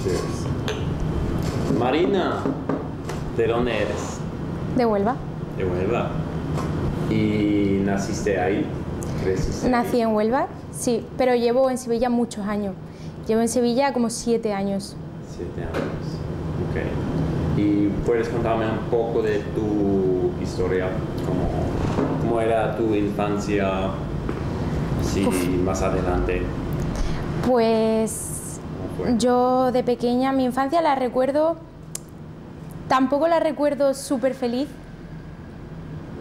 Cheers. Marina, ¿de dónde eres? De Huelva. De Huelva. ¿Y naciste ahí? ¿Creciste ahí? Nací en Huelva, sí, pero llevo en Sevilla muchos años. Llevo en Sevilla como 7 años. 7 años. Ok. ¿Y puedes contarme un poco de tu historia? ¿Cómo era tu infancia? Sí, más adelante. Pues ¿Cómo fue? yo de pequeña, mi infancia la recuerdo, tampoco la recuerdo súper feliz,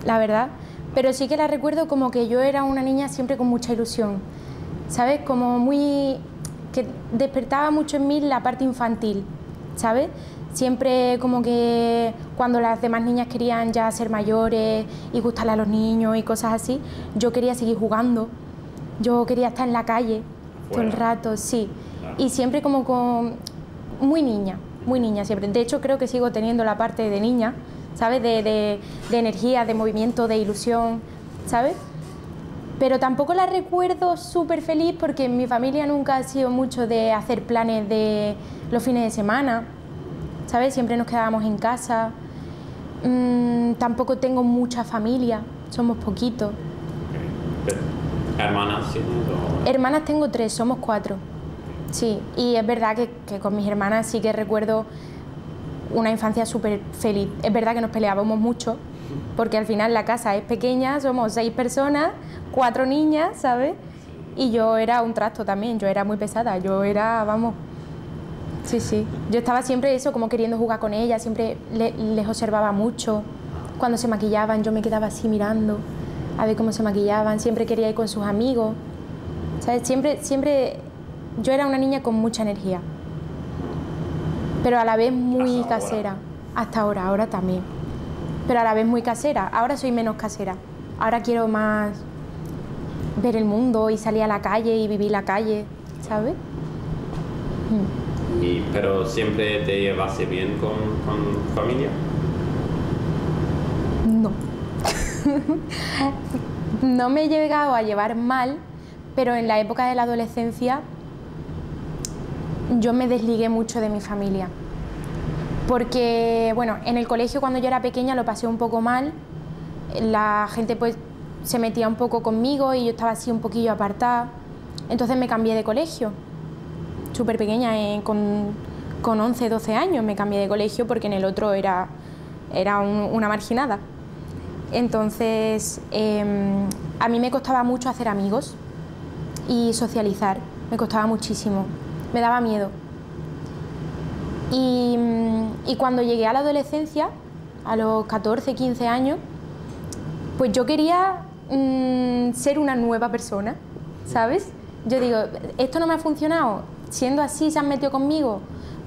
la verdad, pero sí que la recuerdo como que yo era una niña siempre con mucha ilusión, ¿sabes? Como muy, que despertaba mucho en mí la parte infantil, ¿sabes? Siempre como que cuando las demás niñas querían ya ser mayores y gustarle a los niños y cosas así, yo quería seguir jugando, yo quería estar en la calle todo el Afuera. rato, sí. Claro. Y siempre como con... muy niña siempre. De hecho, creo que sigo teniendo la parte de niña, ¿sabes? De energía, de movimiento, de ilusión, ¿sabes? Pero tampoco la recuerdo súper feliz porque mi familia nunca ha sido mucho de hacer planes de los fines de semana, ¿sabes? Siempre nos quedábamos en casa. Tampoco tengo mucha familia, somos poquitos. Ok. Pero, ¿hermanas tienes o...? Hermanas tengo 3, somos 4. Sí, y es verdad que con mis hermanas sí que recuerdo una infancia súper feliz. Es verdad que nos peleábamos mucho, porque al final la casa es pequeña, somos 6 personas, 4 niñas, ¿sabes? Y yo era un trasto también, yo era muy pesada, yo era, vamos... Sí, sí. Yo estaba siempre eso, como queriendo jugar con ellas, siempre les observaba mucho. Cuando se maquillaban yo me quedaba así mirando a ver cómo se maquillaban, siempre quería ir con sus amigos, ¿sabes? Siempre yo era una niña con mucha energía, pero a la vez muy Hasta ahora. casera. Hasta ahora, ahora también. Pero a la vez muy casera. Ahora soy menos casera. Ahora quiero más ver el mundo y salir a la calle y vivir la calle, ¿sabes? Pero siempre te llevaste bien con familia. No. No me he llegado a llevar mal, pero en la época de la adolescencia yo me desligué mucho de mi familia. Porque, bueno, en el colegio cuando yo era pequeña lo pasé un poco mal. La gente pues se metía un poco conmigo y yo estaba así un poquillo apartada. Entonces me cambié de colegio. Súper pequeña, con 11, 12 años me cambié de colegio porque en el otro era una marginada. Entonces, a mí me costaba mucho hacer amigos y socializar, me costaba muchísimo, me daba miedo. Y cuando llegué a la adolescencia, a los 14, 15 años, pues yo quería ser una nueva persona, ¿sabes? Yo digo, esto no me ha funcionado, siendo así se han metido conmigo,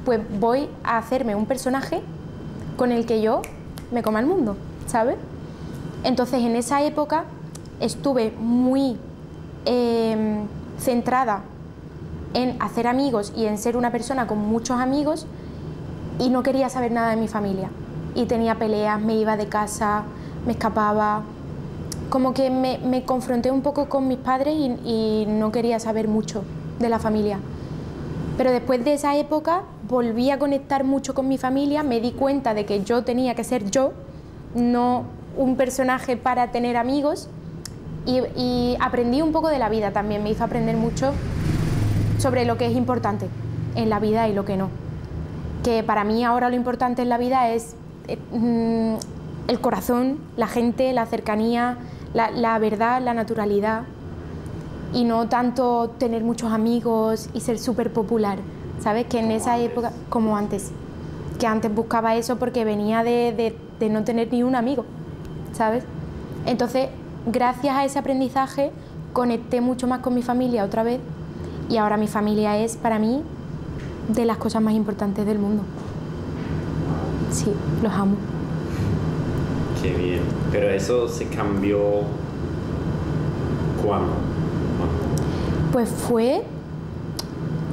pues voy a hacerme un personaje con el que yo me coma el mundo, ¿sabes? Entonces en esa época estuve muy centrada en hacer amigos y en ser una persona con muchos amigos y no quería saber nada de mi familia. Y tenía peleas, me iba de casa, me escapaba, como que me confronté un poco con mis padres y no quería saber mucho de la familia. Pero después de esa época volví a conectar mucho con mi familia, me di cuenta de que yo tenía que ser yo, no un personaje para tener amigos, y aprendí un poco de la vida también, me hizo aprender mucho sobre lo que es importante en la vida y lo que no. Que para mí ahora lo importante en la vida es el corazón, la gente, la cercanía, la verdad, la naturalidad, y no tanto tener muchos amigos y ser súper popular, ¿sabes? Que en esa época, como antes, que antes buscaba eso porque venía de no tener ni un amigo, ¿sabes? Entonces, gracias a ese aprendizaje, conecté mucho más con mi familia otra vez, y ahora mi familia es, para mí, de las cosas más importantes del mundo. Sí, los amo. Qué bien. Pero eso se cambió... ¿Cuándo? Pues fue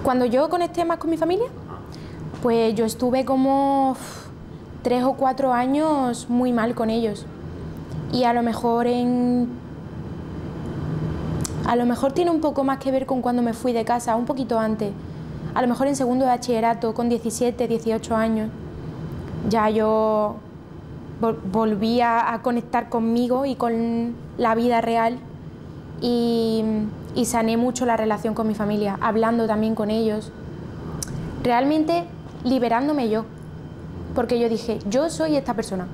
cuando yo conecté más con mi familia, pues yo estuve como 3 o 4 años muy mal con ellos. Y a lo mejor tiene un poco más que ver con cuando me fui de casa, un poquito antes. A a lo mejor en segundo de bachillerato, con 17, 18 años, ya yo volví a conectar conmigo y con la vida real y sané mucho la relación con mi familia, hablando también con ellos, realmente liberándome yo, porque yo dije, yo soy esta persona.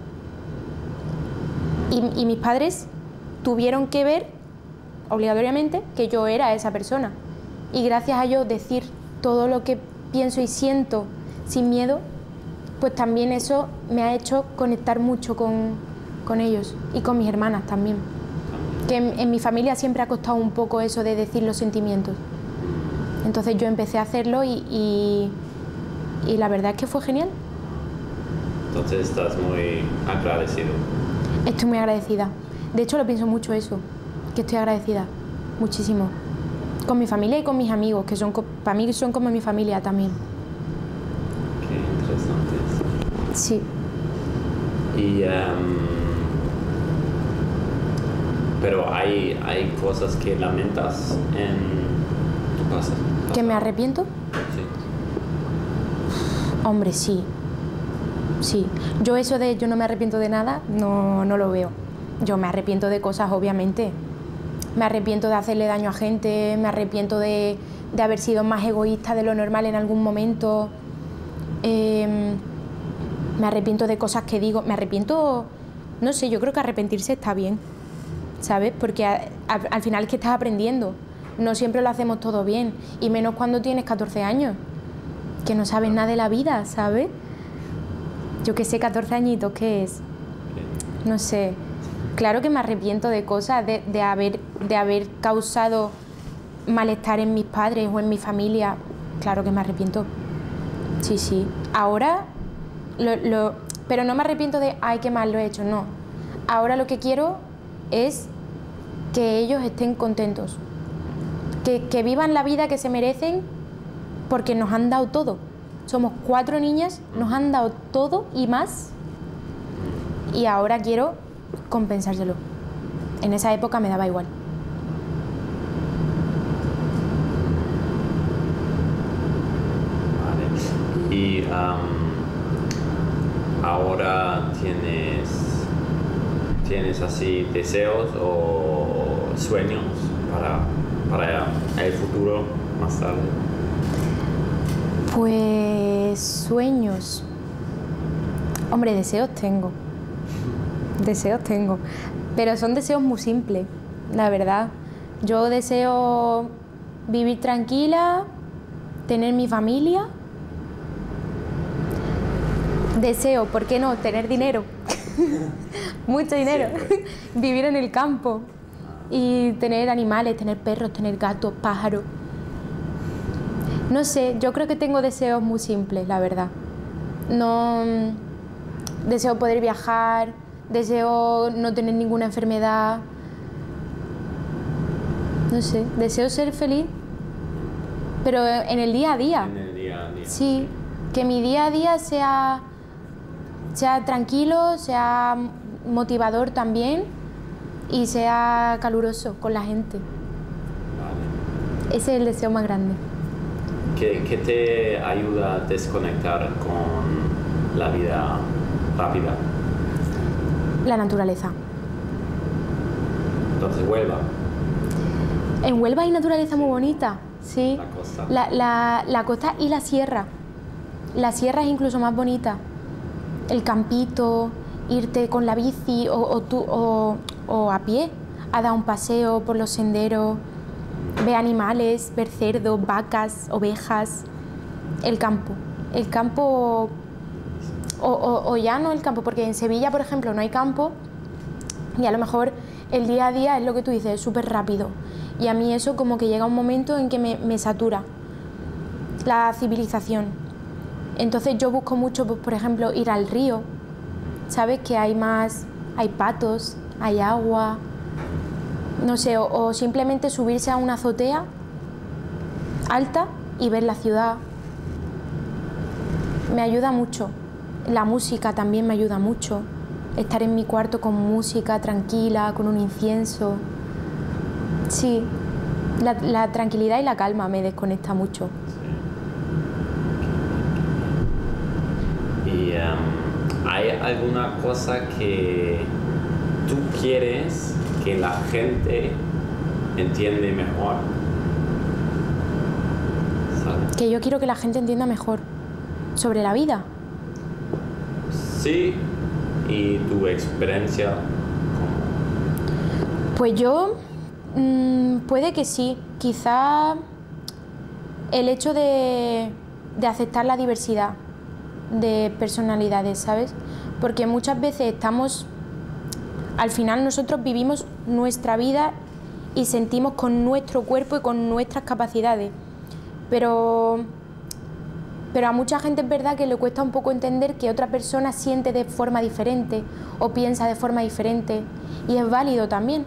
Y mis padres tuvieron que ver, obligatoriamente, que yo era esa persona. Y gracias a yo decir todo lo que pienso y siento sin miedo, pues también eso me ha hecho conectar mucho con ellos y con mis hermanas también. Que en mi familia siempre ha costado un poco eso de decir los sentimientos. Entonces yo empecé a hacerlo y la verdad es que fue genial. Entonces estás muy agradecido. Estoy muy agradecida. De hecho lo pienso mucho eso, que estoy agradecida, muchísimo. Con mi familia y con mis amigos, que para mí son como mi familia también. Qué interesante. Sí. Y, pero hay cosas que lamentas en tu pasado. ¿Que me arrepiento? Sí. Hombre, sí. Sí. Yo eso de yo no me arrepiento de nada, no lo veo. Yo me arrepiento de cosas, obviamente. Me arrepiento de hacerle daño a gente, me arrepiento de haber sido más egoísta de lo normal en algún momento. Me arrepiento de cosas que digo. Me arrepiento, no sé, yo creo que arrepentirse está bien, ¿sabes? Porque al final es que estás aprendiendo. No siempre lo hacemos todo bien, y menos cuando tienes 14 años, que no sabes nada de la vida, ¿sabes? Yo qué sé, 14 añitos, ¿qué es? No sé. Claro que me arrepiento de cosas, de haber causado malestar en mis padres o en mi familia. Claro que me arrepiento. Sí, sí. Ahora, pero no me arrepiento de, ay, qué mal lo he hecho, no. Ahora lo que quiero es que ellos estén contentos. Que vivan la vida que se merecen porque nos han dado todo. Somos 4 niñas, nos han dado todo y más. Y ahora quiero compensárselo. En esa época me daba igual. Vale. Y ahora tienes así deseos o sueños para el futuro más tarde. Pues sueños. Hombre, deseos tengo. Deseos tengo. Pero son deseos muy simples, la verdad. Yo deseo vivir tranquila, tener mi familia. Deseo, ¿por qué no? Tener dinero. Mucho dinero. Vivir en el campo. Y tener animales, tener perros, tener gatos, pájaros. No sé, yo creo que tengo deseos muy simples, la verdad. No, deseo poder viajar, deseo no tener ninguna enfermedad. No sé, deseo ser feliz, pero en el día a día. En el día a día. Sí, que mi día a día sea tranquilo, sea motivador también y sea caluroso con la gente. Vale. Ese es el deseo más grande. ¿Qué te ayuda a desconectar con la vida rápida? La naturaleza. Entonces, Huelva. En Huelva hay naturaleza muy bonita, sí. La costa. La costa y la sierra. La sierra es incluso más bonita. El campito, irte con la bici o a pie a dar un paseo por los senderos, ver animales, ver cerdos, vacas, ovejas. El campo. El campo o ya no el campo, porque en Sevilla, por ejemplo, no hay campo y a lo mejor el día a día es lo que tú dices, es súper rápido. Y a mí eso como que llega un momento en que me satura la civilización. Entonces yo busco mucho, pues, por ejemplo, ir al río, ¿sabes? Que hay patos, hay agua, no sé, o simplemente subirse a una azotea alta y ver la ciudad. Me ayuda mucho. La música también me ayuda mucho. Estar en mi cuarto con música tranquila, con un incienso. Sí, la tranquilidad y la calma me desconecta mucho. Sí. ¿hay alguna cosa que tú quieres que la gente entiende mejor? ¿Sabes? Que yo quiero que la gente entienda mejor sobre la vida. Sí, y tu experiencia. Pues yo, puede que sí. Quizá el hecho de aceptar la diversidad de personalidades, ¿sabes? Porque muchas veces al final nosotros vivimos nuestra vida y sentimos con nuestro cuerpo y con nuestras capacidades. Pero a mucha gente es verdad que le cuesta un poco entender que otra persona siente de forma diferente o piensa de forma diferente, y es válido también.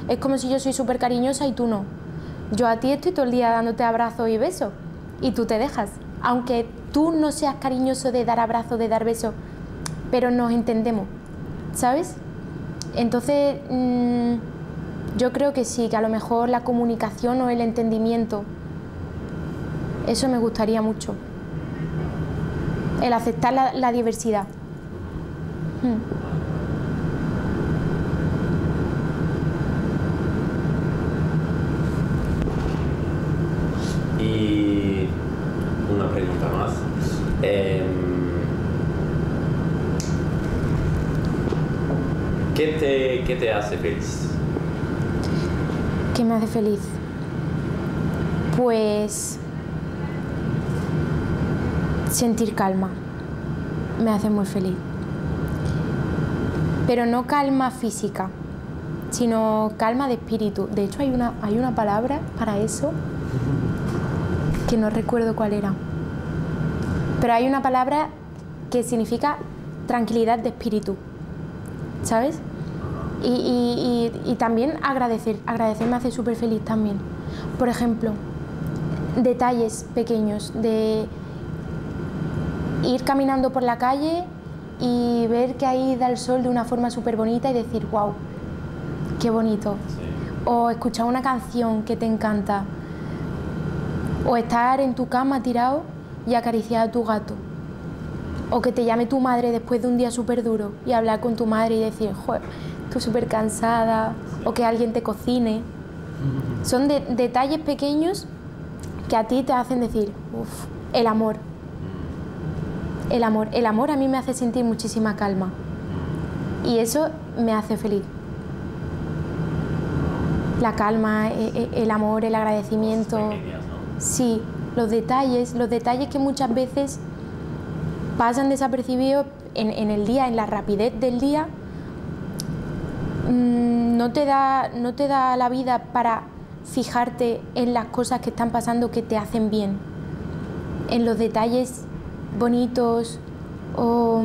Es como si yo soy súper cariñosa y tú no. Yo a ti estoy todo el día dándote abrazos y besos y tú te dejas. Aunque tú no seas cariñoso de dar abrazos, de dar besos, pero nos entendemos, ¿sabes? Entonces, yo creo que sí, que a lo mejor la comunicación o el entendimiento, eso me gustaría mucho. El aceptar la diversidad. Y una pregunta más. ¿Qué te hace feliz? ¿Qué me hace feliz? Pues sentir calma me hace muy feliz, pero no calma física, sino calma de espíritu. De hecho hay una palabra para eso que no recuerdo cuál era, pero hay una palabra que significa tranquilidad de espíritu, ¿sabes? Y también agradecer me hace súper feliz también. Por ejemplo, detalles pequeños de ir caminando por la calle y ver que ahí da el sol de una forma súper bonita y decir, wow, qué bonito. Sí. O escuchar una canción que te encanta. O estar en tu cama tirado y acariciar a tu gato. O que te llame tu madre después de un día súper duro y hablar con tu madre y decir, joder, estoy súper cansada. Sí. O que alguien te cocine. Son detalles pequeños que a ti te hacen decir, uff, el amor. El amor a mí me hace sentir muchísima calma y eso me hace feliz. La calma, el amor, el agradecimiento. Pequeñas, ¿no? Sí, los detalles que muchas veces pasan desapercibidos en el día, en la rapidez del día. No te da la vida para fijarte en las cosas que están pasando que te hacen bien, en los detalles bonitos o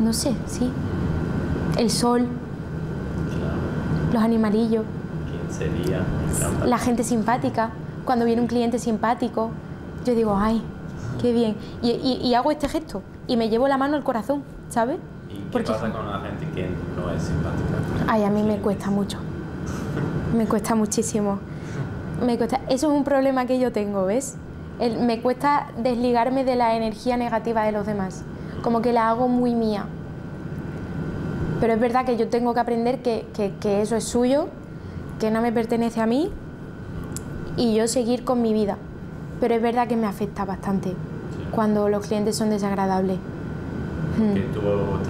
no sé, sí, el sol, Claro. los animalillos, ¿Quién sería? Me encanta. la gente simpática. Cuando viene un cliente simpático, yo digo, ay, qué bien, y hago este gesto y me llevo la mano al corazón, ¿sabes? ¿Y qué Porque pasa con la gente que no es simpática? ay, a mí me cuesta mucho, me cuesta muchísimo, eso es un problema que yo tengo, ¿ves? Me cuesta desligarme de la energía negativa de los demás, como que la hago muy mía. Pero es verdad que yo tengo que aprender que eso es suyo, que no me pertenece a mí y yo seguir con mi vida. Pero es verdad que me afecta bastante cuando los clientes son desagradables. Que tú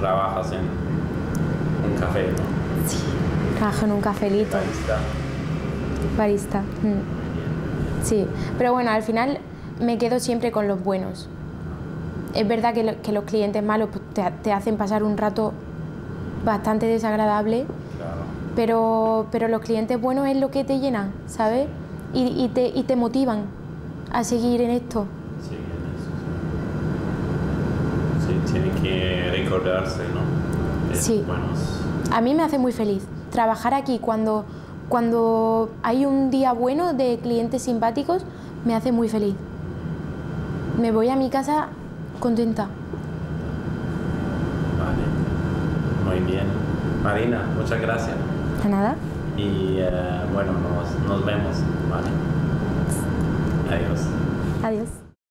trabajas en un café, ¿no? Sí, trabajo en un cafelito. Barista. Sí, pero bueno, al final me quedo siempre con los buenos. Es verdad que los clientes malos pues, te hacen pasar un rato bastante desagradable, Claro. pero los clientes buenos es lo que te llenan, ¿sabes? Y te motivan a seguir en esto. Sí, en eso. Sí, tienen que recordarse, ¿no? Sí. Buenos. A mí me hace muy feliz trabajar aquí cuando hay un día bueno de clientes simpáticos, me hace muy feliz. Me voy a mi casa contenta. Vale, muy bien. Marina, muchas gracias. ¿De nada? Y bueno, nos vemos, ¿vale? Adiós. Adiós.